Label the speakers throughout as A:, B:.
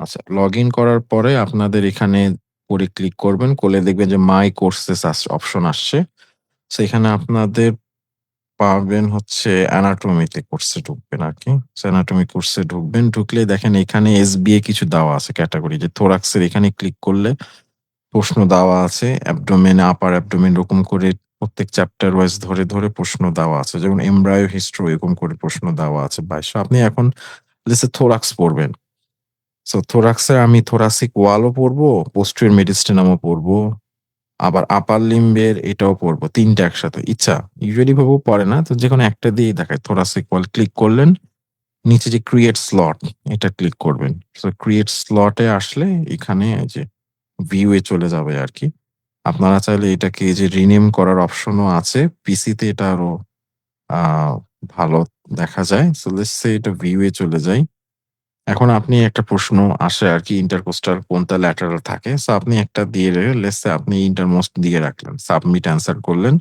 A: আচ্ছা, লগইন করার পরে আপনাদের এখানে করে ক্লিক করবেন। করলে দেখবেন যে মাই কোর্সেস অপশন আসছে। সো এখানে আপনাদের পাবেন হচ্ছে অ্যানাটমিতে কোর্সে ঢুকবেন আরকি। সো অ্যানাটমি কোর্সে ঢুকবেন। ঢুকলে দেখেন এখানে এসবিএ কিছু দেওয়া আছে ক্যাটেগরি যে থোরাক্সের এখানে ক্লিক করলে প্রশ্ন দেওয়া আছে। অ্যাবডোমেন, আপার অ্যাবডোমেন এরকম করে প্রত্যেক চ্যাপ্টার ওয়াইজ ধরে প্রশ্ন দেওয়া আছে। যেমন এমব্রায়ো হিস্ট্রি এরকম করে প্রশ্ন দেওয়া আছে ২২ সো আপনি এখন লেটস সে থোরাক্স পড়বেন। সো থোরাক্সে আমি থোরাসিক ওয়ালও পড়বো, পোস্টেরিয়র মেডিস্টেনামও পড়বো, আবার আপার লিম্বের এটাও পড়বো। ৩ টা একসাথে। ইচ্ছা। ইউজুয়ালি ভাবেও পড়ে না। তো যেকোনো একটা দিয়েই দেখায়। থোরাসিক ওয়াল ক্লিক করলেন। নিচে যে ক্রিয়েট স্লট এটা ক্লিক করবেন। সো ক্রিয়েট স্লটে আসলে এখানে এই যে ভিউ এ চলে যাবে আরকি। আপনারা চাইলে এটাকে এই যে রিনেম করার অপশনও আছে। পিসিতে এটা আরো আ ভালো দেখা যায়। সো লেটস সে এটা ভিউ এ চলে যাই। এখন আপনি একটা প্রশ্ন আসে আরকি ইন্টারকোস্টাল কোনটা ল্যাটারাল থাকে। সো আপনি একটা দিয়ে লেটস সে আপনি ইন্টারমোস্ট দিয়ে রাখলেন। সাবমিট অ্যান্সার করলেন।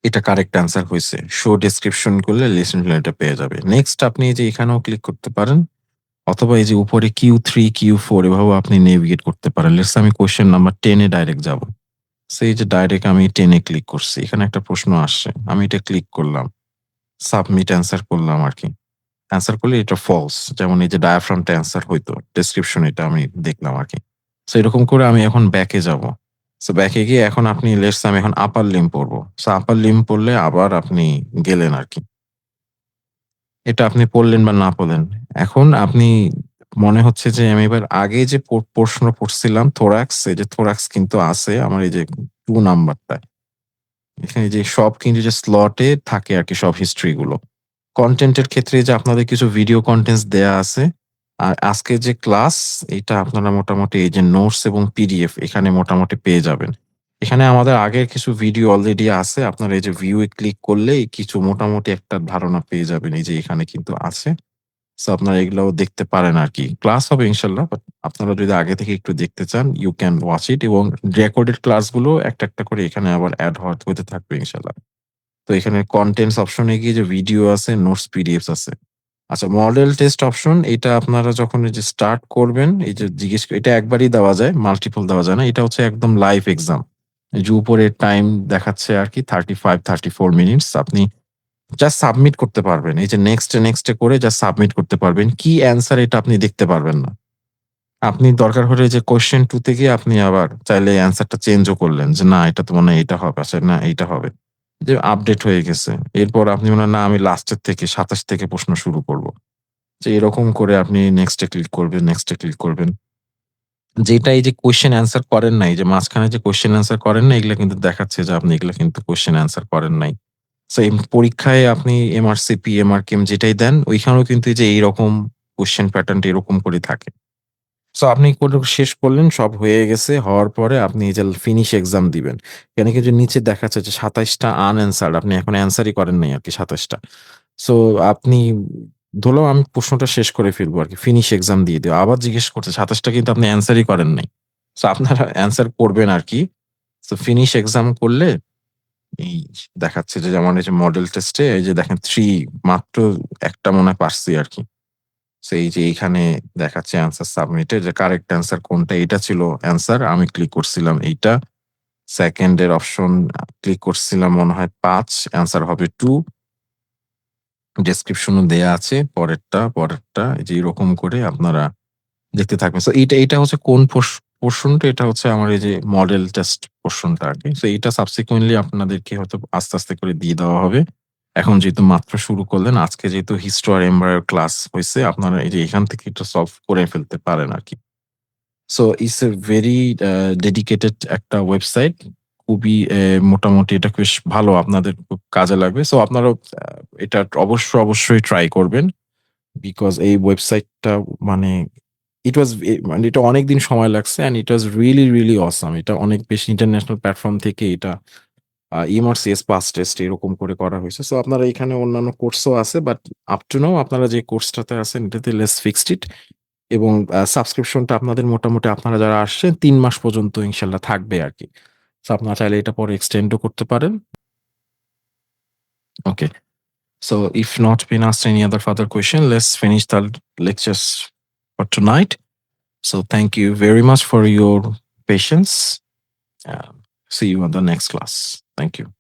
A: এটা কারেক্ট অ্যান্সার হইছে। শো ডেসক্রিপশন করলে লিসেন প্ল্যানটা পেয়ে যাবে। নেক্সট আপনি এই যে এখানেও ক্লিক করতে পারেন। অথবা এই যে উপরে Q3, Q4 এভাবেও আপনি নেভিগেট করতে পারেন। লেটস সে আমি কোয়েশ্চেন নাম্বার 10 এ ডাইরেক্ট যাবো। সো এই যে ডাইরেক্ট আমি 10 এ ক্লিক করছি। এখানে একটা প্রশ্ন আসছে। আমি এটা ক্লিক করলাম। সাবমিট অ্যান্সার করলাম আরকি। অ্যান্সার করলে এটা ফলস। যেমন এই যে ডায়াফ্রামটা অ্যান্সার হইতো। ডেসক্রিপশন এটা আমি দেখলাম আরকি। সো এরকম করে আমি এখন ব্যাকে যাবো। সো ব্যাকে গিয়ে এখন আপনি লেটস সে আমি এখন আপার লিম্ব পড়বো। সো আপার লিম্ব পড়লে আবার আপনি গেলেন আরকি। এটা আপনি পড়লেন বা না পড়লেন। এখন আপনি মনে হচ্ছে যে আমি এবার আগে যে প্রশ্ন পড়ছিলাম থোরাক্স, এই যে থোরাক্স কিন্তু আছে আমার এই যে 2 নাম্বারটায়। এখানে যে সব কিন্তু যে স্লটে থাকে আরকি সব হিস্ট্রি গুলো। কনটেন্ট এর ক্ষেত্রে যে আপনাদের কিছু ভিডিও কনটেন্টস দেয়া আছে। আর আজকে যে ক্লাস এটা আপনারা মোটামুটি এই যে নোটস এবং পিডিএফ এখানে মোটামুটি পেয়ে যাবেন। এখানে আমাদের আগের কিছু ভিডিও অলরেডি আছে। আপনারা এই যে ভিউ এ ক্লিক করলেই কিছু মোটামুটি একটা ধারণা পেয়ে যাবেন। এই যে এখানে কিন্তু আছে। সো আপনারা এগুলাও দেখতে পারেন আরকি। ক্লাস হবে ইনশাআল্লাহ। বাট আপনারা যদি আগে থেকে একটু দেখতে চান, ইউ ক্যান ওয়াচ ইট এবং রেকর্ডেড ক্লাসগুলো একটা করে এখানে আবার এড হতে থাকবে ইনশাআল্লাহ। তো এখানে কনটেন্টস অপশনে গিয়ে যে ভিডিও আছে, নোটস পিডিএফস আছে। আচ্ছা মডেল টেস্ট অপশন এটা আপনারা যখন এই যে স্টার্ট করবেন, এই যে এটা একবারই দেওয়া যায়, মাল্টিপল দেওয়া যায় না। এটা হচ্ছে একদম লাইভ এক্সাম। এই যে উপরে টাইম দেখাচ্ছে আরকি 35-34 মিনিটস। আপনি জাস্ট সাবমিট করতে পারবেন। এই যে নেক্সট এ করে জাস্ট সাবমিট করতে পারবেন। কি অ্যান্সার এটা আপনি দেখতে পারবেন না। আপনি দরকার হলে যে কোয়েশ্চেন 2 তে গিয়ে আপনি আবার চাইলে অ্যান্সারটা চেঞ্জও করলেন যে, "না এটা তো মনে হয় এটা হবে। আচ্ছা না এইটা হবে।" যে আপডেট হয়ে গেছে। এরপর আপনি মনে হয়, "না আমি লাস্টের থেকে ২৭ থেকে প্রশ্ন শুরু করব।" যে এরকম করে আপনি নেক্সট এ ক্লিক করবেন। যেটা এই যে কোয়েশ্চেন অ্যান্সার করেন নাই, যে মাঝখানে যে কোয়েশ্চেন অ্যান্সার করেন নাই, এগুলা কিন্তু দেখাচ্ছে যে আপনি এগুলা কিন্তু কোয়েশ্চেন অ্যান্সার করেন নাই। সো এই পরীক্ষায় আপনি এমআরসিপি, এমআরকিউ যেটাই দেন, ওইখানেও কিন্তু এই যে এইরকম কোয়েশ্চেন প্যাটার্নটা এরকম করে থাকে। সো আপনি শেষ করলেন, সব হয়ে গেছে। হওয়ার পরে আপনি এই যে ফিনিশ এক্সাম দিবেন। এখানে কিন্তু নিচে দেখাচ্ছে যে ২৭ টা আনঅ্যান্সার্ড আপনি এখন অ্যান্সারই করেন নাই আরকি ২৭ টা। সো আপনি ধরলাম আমি প্রশ্নটা শেষ করে ফেলবো আরকি। ফিনিশ এক্সাম দিয়ে দেব। আবার জিজ্ঞেস করছে ২৭ টা কিন্তু আপনি অ্যান্সারই করেন নাই। সো আপনারা অ্যান্সার করবেন আরকি। সো ফিনিশ এক্সাম করলে এই দেখাচ্ছে যে যেমন এই যে মডেল টেস্টে এই যে দেখেন 3 মাত্র একটা মনে হয় পারছি আরকি। সো এই যে এইখানে দেখাচ্ছে অ্যান্সার সাবমিটেড যে কারেক্ট অ্যান্সার কোনটা এটা ছিল অ্যান্সার। আমি ক্লিক করছিলাম এইটা। 2nd এর অপশন ক্লিক করছিলাম মনে হয় ৫ অ্যান্সার হবে 2 ডেসক্রিপশনও দেয়া আছে পরেরটা এই যে এরকম করে আপনারা দেখতে থাকবেন। সো এইটা হচ্ছে কোন পোরশনটা এটা হচ্ছে আমার এই যে মডেল টেস্ট পোরশনটা আরকি। সো এইটা সাবসিকুয়েন্টলি আপনাদেরকে হয়তো আস্তে করে দিয়ে দেওয়া হবে। এখন যেহেতু মাত্র শুরু করলেন, আজকে যেহেতু হিস্টো আর এমব্রায়ো ক্লাস হইছে, আপনারা এই যে এখান থেকে এটা সলভ করে ফেলতে পারেন আরকি। So it's a very dedicated একটা ওয়েবসাইট। খুবই মোটামুটি এটা বেশ ভালো আপনাদের খুব কাজে লাগবে। সো আপনারাও এটা অবশ্যই ট্রাই করবেন। বিকজ এই ওয়েবসাইটটা মানে মানে এটা অনেকদিন সময় লাগছে and it was really awesome. এটা অনেক বেশি ইন্টারন্যাশনাল প্ল্যাটফর্ম থেকে এটা ইমারসিএস পাস টেস্ট এরকম করে করা হইছে। সো আপনারা এখানে অন্যান্য কোর্সও আছে বাট আপ টু নাও আপনারা যে কোর্সটাতে আছেন এটাতে লেটস ফিক্সড ইট এবং সাবস্ক্রিপশনটা আপনাদের মোটামুটি আপনারা যারা আসছেন ৩ মাস পর্যন্ত ইনশাআল্লাহ থাকবে আরকি। সো আপনারা চাইলে এটা পরে এক্সটেন্ড ও করতে পারেন। ওকে। So if not been asked any other further question, let's finish the lectures for tonight. So thank you very much for your patience. See you on the next class. Thank you.